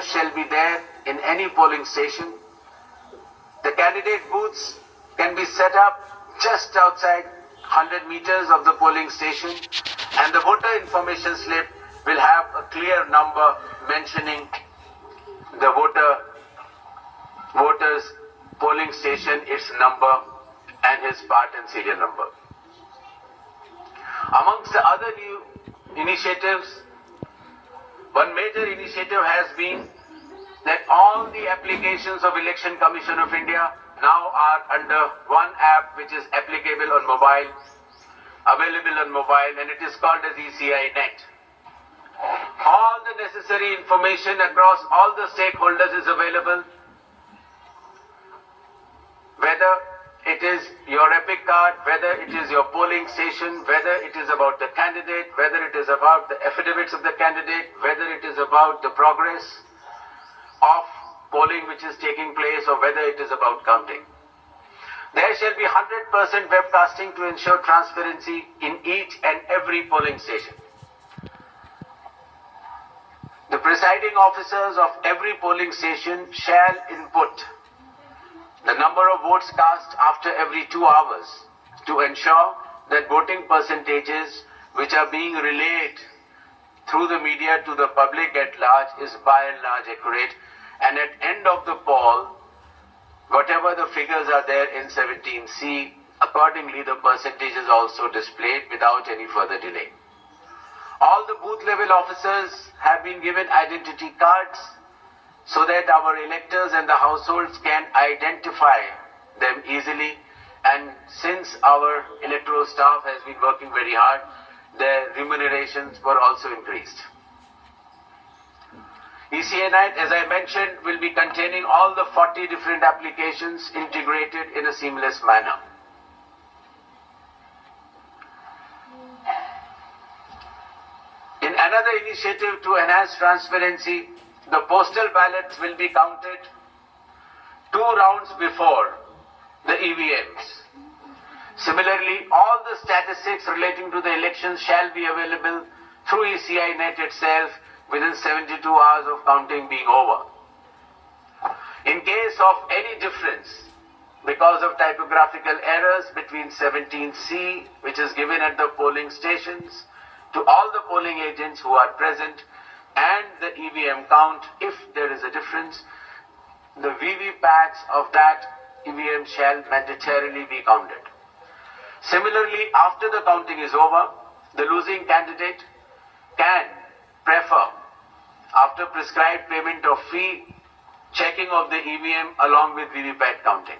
voters shall be there in any polling station. The candidate booths can be set up just outside 100 meters of the polling station, and the voter information slip will have a clear number mentioning the voter's polling station, its number, and his part and serial number. Amongst the other new initiatives, one major initiative has been that all the applications of Election Commission of India now are under one app which is applicable on mobile, available on mobile, and it is called as ECI Net. All the necessary information across all the stakeholders is available, whether it is your EPIC card, whether it is your polling station, whether it is about the candidate, whether it is about the affidavits of the candidate, whether it is about the progress of polling which is taking place, or whether it is about counting. There shall be 100% webcasting to ensure transparency in each and every polling station. The presiding officers of every polling station shall input the number of votes cast after every 2 hours to ensure that voting percentages which are being relayed through the media to the public at large is by and large accurate, and at end of the poll, whatever the figures are there in 17C, accordingly the percentage is also displayed without any further delay. All the booth level officers have been given identity cards so that our electors and the households can identify them easily, and since our electoral staff has been working very hard, their remunerations were also increased. ECI Net, as I mentioned, will be containing all the 40 different applications integrated in a seamless manner. In another initiative to enhance transparency, the postal ballots will be counted 2 rounds before the EVMs. Similarly, all the statistics relating to the elections shall be available through ECI Net itself within 72 hours of counting being over. In case of any difference because of typographical errors between 17C, which is given at the polling stations, to all the polling agents who are present, and the EVM count, if there is a difference, the VVPATs of that EVM shall mandatorily be counted. Similarly, after the counting is over, the losing candidate can prefer, after prescribed payment of fee, checking of the EVM along with VVPAT counting.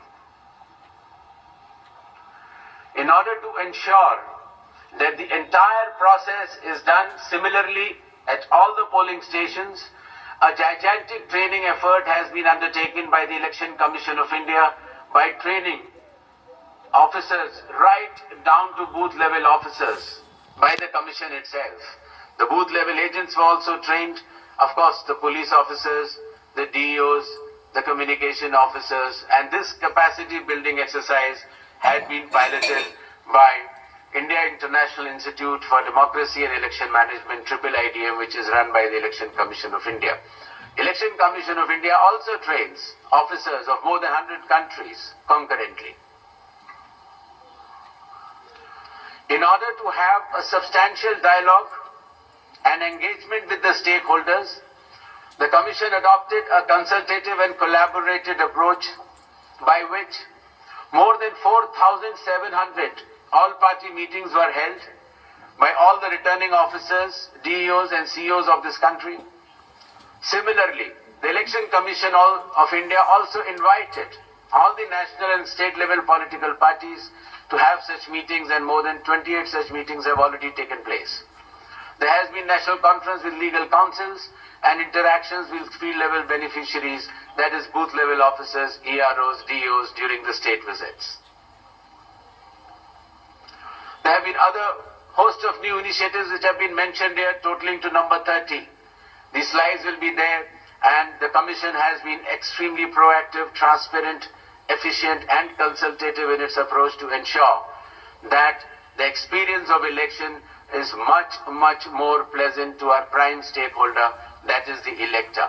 In order to ensure that the entire process is done similarly at all the polling stations, a gigantic training effort has been undertaken by the Election Commission of India by training officers right down to booth level officers by the Commission itself. The booth level agents were also trained, of course the police officers, the DEOs, the communication officers, and this capacity building exercise had been piloted by India International Institute for Democracy and Election Management, IIIDM, which is run by the Election Commission of India. Election Commission of India also trains officers of more than 100 countries concurrently. In order to have a substantial dialogue and engagement with the stakeholders, the Commission adopted a consultative and collaborative approach by which more than 4,700 all-party meetings were held by all the returning officers, DEOs and CEOs of this country. Similarly, the Election Commission of India also invited all the national and state level political parties to have such meetings, and more than 28 such meetings have already taken place. There has been national conference with legal councils and interactions with field level beneficiaries, that is booth level officers, EROs, DEOs during the state visits. There have been other host of new initiatives which have been mentioned here, totaling to number 30. The slides will be there, and the Commission has been extremely proactive, transparent, efficient and consultative in its approach to ensure that the experience of election is much more pleasant to our prime stakeholder, that is the elector.